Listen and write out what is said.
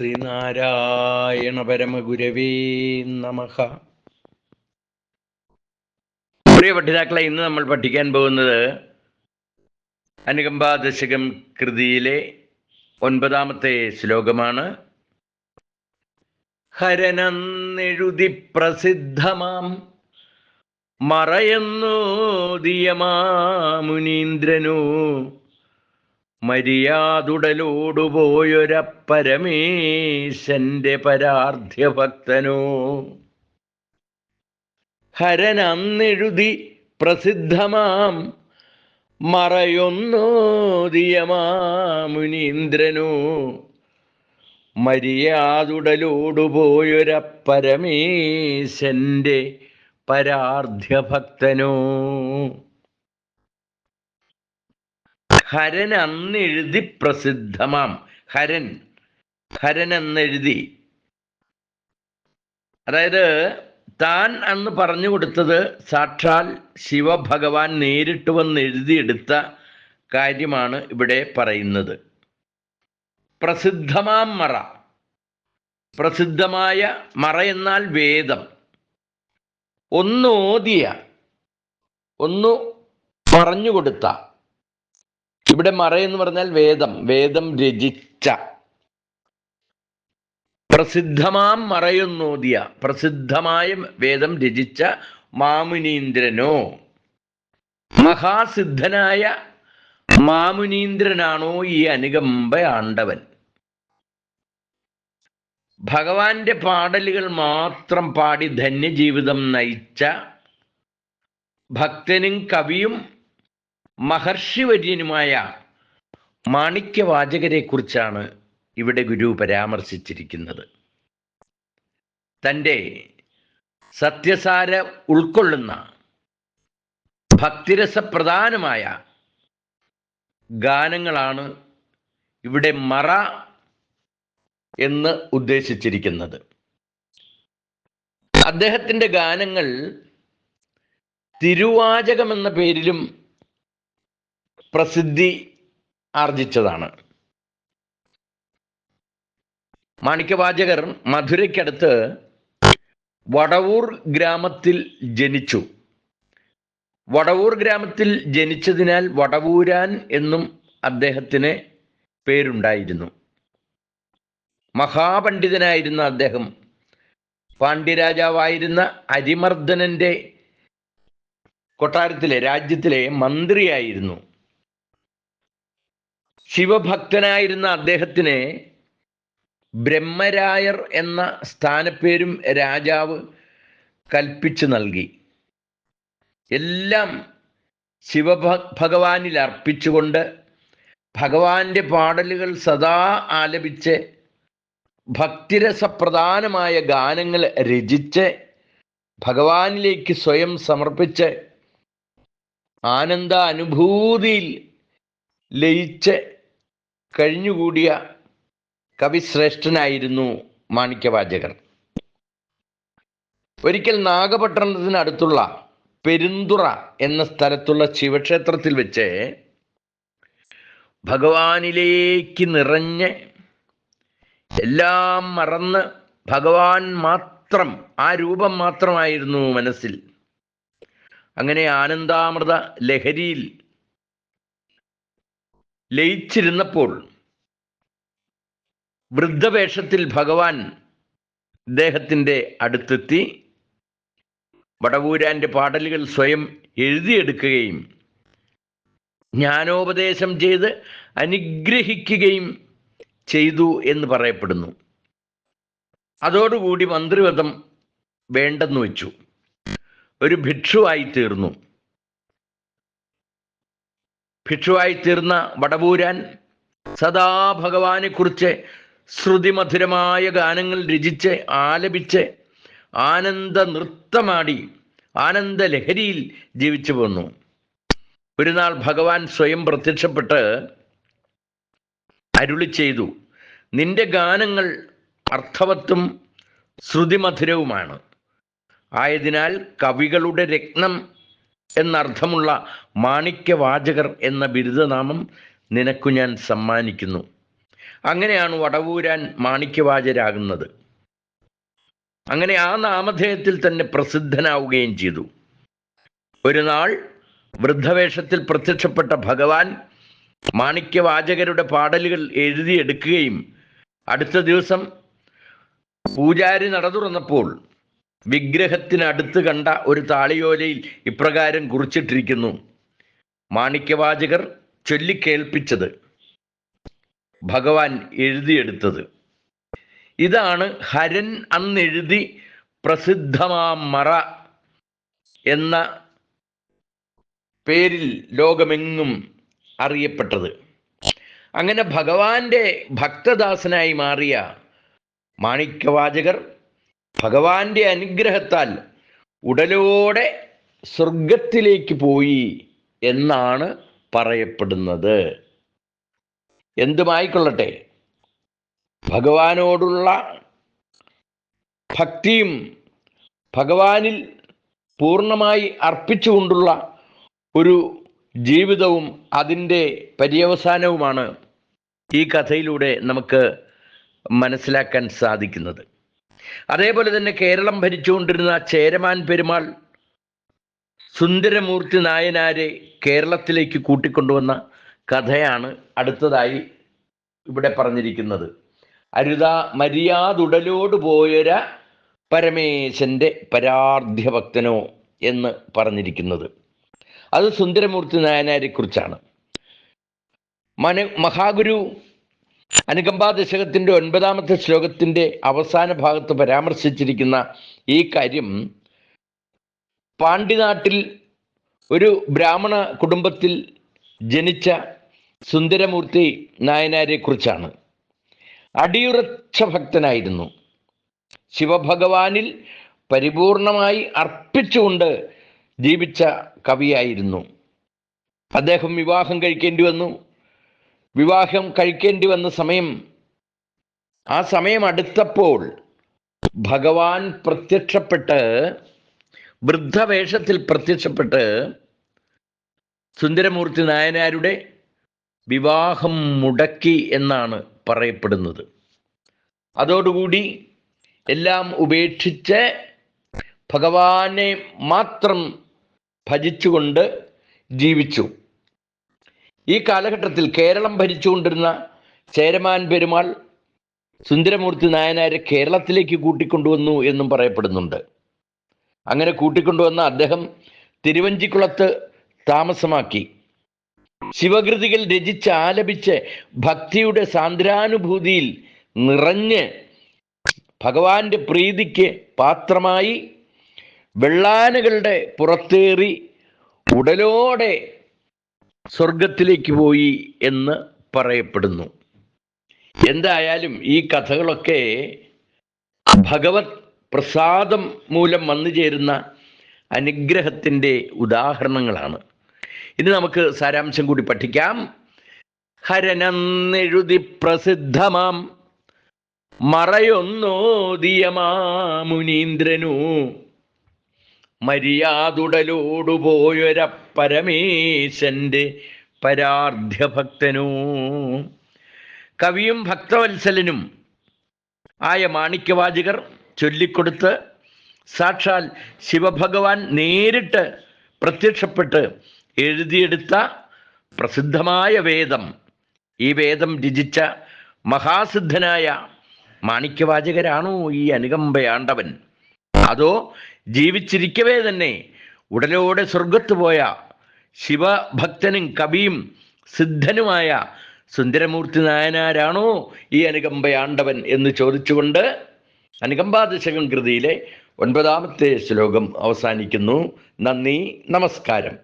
ശ്രീനാരായണ പരമഗുരവേ നമഃ. പ്രിയ പഠിതാക്കളെ, ഇന്ന് നമ്മൾ പഠിക്കാൻ പോകുന്നത് അനുകമ്പാദശകം കൃതിയിലെ 9-ാമത്തെ ശ്ലോകമാണ്. ഹരനെഴുതി പ്രസിദ്ധമാം മറയെന്നോദിയമാമുനീന്ദ്രനു മര്യാദുടലോടുപോയൊരപ്പരമേശന്റെ പരാർധ്യഭക്തനോ. ഹരനെഴുതി പ്രസിദ്ധമാം മറയൊന്നോദിയമാമുനീന്ദ്രനു മര്യാദുടലോടുപോയൊരപ്പരമേശന്റെ പരാർധ്യഭക്തനോ. ഹരൻ അന്നെഴുതി പ്രസിദ്ധമാം. ഹരൻ എന്നെഴുതി, അതായത് താൻ അന്ന് പറഞ്ഞു കൊടുത്തത് സാക്ഷാൽ ശിവഭഗവാൻ നേരിട്ട് വന്ന് എഴുതിയെടുത്ത കാര്യമാണ് ഇവിടെ പറയുന്നത്. പ്രസിദ്ധമാം മറ, പ്രസിദ്ധമായ മറ എന്നാൽ വേദം. ഒന്നോദിയ, ഒന്നു പറഞ്ഞുകൊടുത്ത. ഇവിടെ മറ എന്ന് പറഞ്ഞാൽ വേദം രചിച്ച. പ്രസിദ്ധമാം മറയൊന്നോദിയ, പ്രസിദ്ധമായ വേദം രചിച്ച മാമുനീന്ദ്രനോ. മഹാസിദ്ധനായ മാമുനീന്ദ്രനാണോ ഈ അനുകമ്പ ആണ്ടവൻ. ഭഗവാന്റെ പാടലുകൾ മാത്രം പാടി ധന്യജീവിതം നയിച്ച ഭക്തനും കവിയും മഹർഷിവര്യനുമായ മാണിക്യവാചകരെ കുറിച്ചാണ് ഇവിടെ ഗുരു പരാമർശിച്ചിരിക്കുന്നത്. തൻ്റെ സത്യസാര ഉൾക്കൊള്ളുന്ന ഭക്തിരസപ്രധാനമായ ഗാനങ്ങളാണ് ഇവിടെ മറ എന്ന് ഉദ്ദേശിച്ചിരിക്കുന്നത്. അദ്ദേഹത്തിൻ്റെ ഗാനങ്ങൾ തിരുവാചകം എന്ന പേരിലും പ്രസിദ്ധി ആർജിച്ചതാണ്. മാണിക്യവാചകർ മധുരയ്ക്കടുത്ത് വടവൂർ ഗ്രാമത്തിൽ ജനിച്ചു. വടവൂർ ഗ്രാമത്തിൽ ജനിച്ചതിനാൽ വടവൂരാൻ എന്നും അദ്ദേഹത്തിന് പേരുണ്ടായിരുന്നു. മഹാപണ്ഡിതനായിരുന്ന അദ്ദേഹം പാണ്ഡ്യരാജാവായിരുന്ന അരിമർദ്ദനന്റെ കൊട്ടാരത്തിലെ രാജ്യത്തിലെ മന്ത്രിയായിരുന്നു. ശിവഭക്തനായിരുന്ന അദ്ദേഹത്തിന് ബ്രഹ്മരായർ എന്ന സ്ഥാനപ്പേരും രാജാവ് കൽപ്പിച്ചു നൽകി. എല്ലാം ശിവഭഗവാനിൽ അർപ്പിച്ചുകൊണ്ട് ഭഗവാന്റെ പാടലുകൾ സദാ ആലപിച്ച് ഭക്തിരസപ്രധാനമായ ഗാനങ്ങൾ രചിച്ച് ഭഗവാനിലേക്ക് സ്വയം സമർപ്പിച്ച് ആനന്ദ അനുഭൂതിയിൽ ലയിച്ച് കഴിഞ്ഞുകൂടിയ കവിശ്രേഷ്ഠനായിരുന്നു മാണിക്യവാചകർ. ഒരിക്കൽ നാഗപട്ടണത്തിനടുത്തുള്ള പെരുന്തുറ എന്ന സ്ഥലത്തുള്ള ശിവക്ഷേത്രത്തിൽ വെച്ച് ഭഗവാനിലേക്ക് നിറഞ്ഞ് എല്ലാം മറന്ന് ഭഗവാൻ മാത്രം, ആ രൂപം മാത്രമായിരുന്നു മനസ്സിൽ. അങ്ങനെ ആനന്ദാമൃത ലഹരിയിൽ ലയിച്ചിരുന്നപ്പോൾ വൃദ്ധവേഷത്തിൽ ഭഗവാൻ ഇദ്ദേഹത്തിൻ്റെ അടുത്തെത്തി വടവൂരാൻ്റെ പാടലുകൾ സ്വയം എഴുതിയെടുക്കുകയും ജ്ഞാനോപദേശം ചെയ്ത് അനുഗ്രഹിക്കുകയും ചെയ്തു എന്ന് പറയപ്പെടുന്നു. അതോടുകൂടി മന്ത്രിപദം വേണ്ടെന്ന് വെച്ചു. ഒരു ഭിക്ഷുവായി തീർന്നു. ഭിക്ഷുവായി തീർന്ന വടവൂരാൻ സദാ ഭഗവാനെക്കുറിച്ച് ശ്രുതിമധുരമായ ഗാനങ്ങൾ രചിച്ച് ആലപിച്ച് ആനന്ദ നൃത്തമാടി ആനന്ദലഹരിയിൽ ജീവിച്ചു പോന്നു. ഒരു നാൾ ഭഗവാൻ സ്വയം പ്രത്യക്ഷപ്പെട്ട് അരുളി ചെയ്തു, നിന്റെ ഗാനങ്ങൾ അർത്ഥവത്തും ശ്രുതിമധുരവുമാണ്. ആയതിനാൽ കവികളുടെ രത്നം എന്നർത്ഥമുള്ള മാണിക്യവാചകർ എന്ന ബിരുദനാമം നിനക്കു ഞാൻ സമ്മാനിക്കുന്നു. അങ്ങനെയാണ് വടവൂരാൻ മാണിക്യവാചരാകുന്നത്. അങ്ങനെ ആ നാമധേയത്തിൽ തന്നെ പ്രസിദ്ധനാവുകയും ചെയ്തു. ഒരു നാൾ വൃദ്ധവേഷത്തിൽ പ്രത്യക്ഷപ്പെട്ട ഭഗവാൻ മാണിക്യവാചകരുടെ പാടലുകൾ എഴുതിയെടുക്കുകയും അടുത്ത ദിവസം പൂജാരി നട തുറന്നപ്പോൾ വിഗ്രഹത്തിനടുത്ത് കണ്ട ഒരു താളിയോലയിൽ ഇപ്രകാരം കുറിച്ചിട്ടിരിക്കുന്നു: മാണിക്യവാചകർ ചൊല്ലിക്കേൾപ്പിച്ചത്, ഭഗവാൻ എഴുതിയെടുത്തത്. ഇതാണ് ഹരൻ അന്നെഴുതി പ്രസിദ്ധമാം മറ എന്ന പേരിൽ ലോകമെങ്ങും അറിയപ്പെട്ടത്. അങ്ങനെ ഭഗവാന്റെ ഭക്തദാസനായി മാറിയ മാണിക്യവാചകർ ഭഗവാന്റെ അനുഗ്രഹത്താൽ ഉടലോടെ സ്വർഗത്തിലേക്ക് പോയി എന്നാണ് പറയപ്പെടുന്നത്. എന്തുമായിക്കൊള്ളട്ടെ, ഭഗവാനോടുള്ള ഭക്തിയും ഭഗവാനിൽ പൂർണ്ണമായി അർപ്പിച്ചുകൊണ്ടുള്ള ഒരു ജീവിതവും അതിൻ്റെ പര്യവസാനവുമാണ് ഈ കഥയിലൂടെ നമുക്ക് മനസ്സിലാക്കാൻ സാധിക്കുന്നത്. അതേപോലെ തന്നെ കേരളം ഭരിച്ചുകൊണ്ടിരുന്ന ചേരമാൻ പെരുമാൾ സുന്ദരമൂർത്തി നായനാരെ കേരളത്തിലേക്ക് കൂട്ടിക്കൊണ്ടുവന്ന കഥയാണ് അടുത്തതായി ഇവിടെ പറഞ്ഞിരിക്കുന്നത്. അരുതാ മര്യാദുടലോട് പോയൊര പരമേശൻ്റെ പരാർധ്യഭക്തനോ എന്ന് പറഞ്ഞിരിക്കുന്നത്. അത് സുന്ദരമൂർത്തി നായനാരെ കുറിച്ചാണ്. മഹാഗുരു അനുകമ്പാ ദശകത്തിൻ്റെ 9-ാമത്തെ ശ്ലോകത്തിൻ്റെ അവസാന ഭാഗത്ത് പരാമർശിച്ചിരിക്കുന്ന ഈ കാര്യം പാണ്ഡ്യനാട്ടിൽ ഒരു ബ്രാഹ്മണ കുടുംബത്തിൽ ജനിച്ച സുന്ദരമൂർത്തി നായനാരെ കുറിച്ചാണ്. അടിയുറച്ച ഭക്തനായിരുന്നു. ശിവഭഗവാനിൽ പരിപൂർണമായി അർപ്പിച്ചുകൊണ്ട് ജീവിച്ച കവിയായിരുന്നു. അദ്ദേഹം വിവാഹം കഴിക്കേണ്ടി വന്നു. വിവാഹം കഴിക്കേണ്ടി വന്ന ആ സമയം അടുത്തപ്പോൾ ഭഗവാൻ പ്രത്യക്ഷപ്പെട്ട്, വൃദ്ധവേഷത്തിൽ പ്രത്യക്ഷപ്പെട്ട് സുന്ദരമൂർത്തി നായനാരുടെ വിവാഹം മുടക്കി എന്നാണ് പറയപ്പെടുന്നത്. അതോടുകൂടി എല്ലാം ഉപേക്ഷിച്ച് ഭഗവാനെ മാത്രം ഭജിച്ചുകൊണ്ട് ജീവിച്ചു. ഈ കാലഘട്ടത്തിൽ കേരളം ഭരിച്ചുകൊണ്ടിരുന്ന ചേരമാൻ പെരുമാൾ സുന്ദരമൂർത്തി നായനാരെ കേരളത്തിലേക്ക് കൂട്ടിക്കൊണ്ടുവന്നു എന്നും പറയപ്പെടുന്നുണ്ട്. അങ്ങനെ കൂട്ടിക്കൊണ്ടുവന്ന അദ്ദേഹം തിരുവഞ്ചിക്കുളത്ത് താമസമാക്കി. ശിവകൃതികൾ രചിച്ച് ആലപിച്ച് ഭക്തിയുടെ സാന്ദ്രാനുഭൂതിയിൽ നിറഞ്ഞ് ഭഗവാന്റെ പ്രീതിക്ക് പാത്രമായി വെള്ളാനകളുടെ പുറത്തേറി ഉടലോടെ സ്വർഗത്തിലേക്ക് പോയി എന്ന് പറയപ്പെടുന്നു. എന്തായാലും ഈ കഥകളൊക്കെ ഭഗവത് പ്രസാദം മൂലം വന്നു ചേരുന്ന അനുഗ്രഹത്തിൻ്റെ ഉദാഹരണങ്ങളാണ്. ഇനി നമുക്ക് സാരാംശം കൂടി പഠിക്കാം. ഹരനെന്നെഴുതി പ്രസിദ്ധമാം മറയൊന്നോദിയമാമുനീന്ദ്രനു മര്യാദുടലോടുപോയൊര പരമേശന്റെ പരാർധ്യഭക്തനു. കവിയും ഭക്തവത്സലനും ആയ മാണിക്യവാചകർ ചൊല്ലിക്കൊടുത്ത് സാക്ഷാൽ ശിവഭഗവാൻ നേരിട്ട് പ്രത്യക്ഷപ്പെട്ട് എഴുതിയെടുത്ത പ്രസിദ്ധമായ വേദം, ഈ വേദം രചിച്ച മഹാസിദ്ധനായ മാണിക്യവാചകരാണോ ഈ അനുകമ്പയാണ്ടവൻ? അതോ ജീവിച്ചിരിക്കവേ തന്നെ ഉടലോടെ സ്വർഗത്ത് പോയ ശിവഭക്തനും കവിയും സിദ്ധനുമായ സുന്ദരമൂർത്തി നായനാരാണോ ഈ അനുകമ്പയാണ്ടവൻ എന്ന് ചോദിച്ചുകൊണ്ട് അനുകമ്പാദശകം കൃതിയിലെ 9-ാമത്തെ ശ്ലോകം അവസാനിക്കുന്നു. നന്ദി, നമസ്കാരം.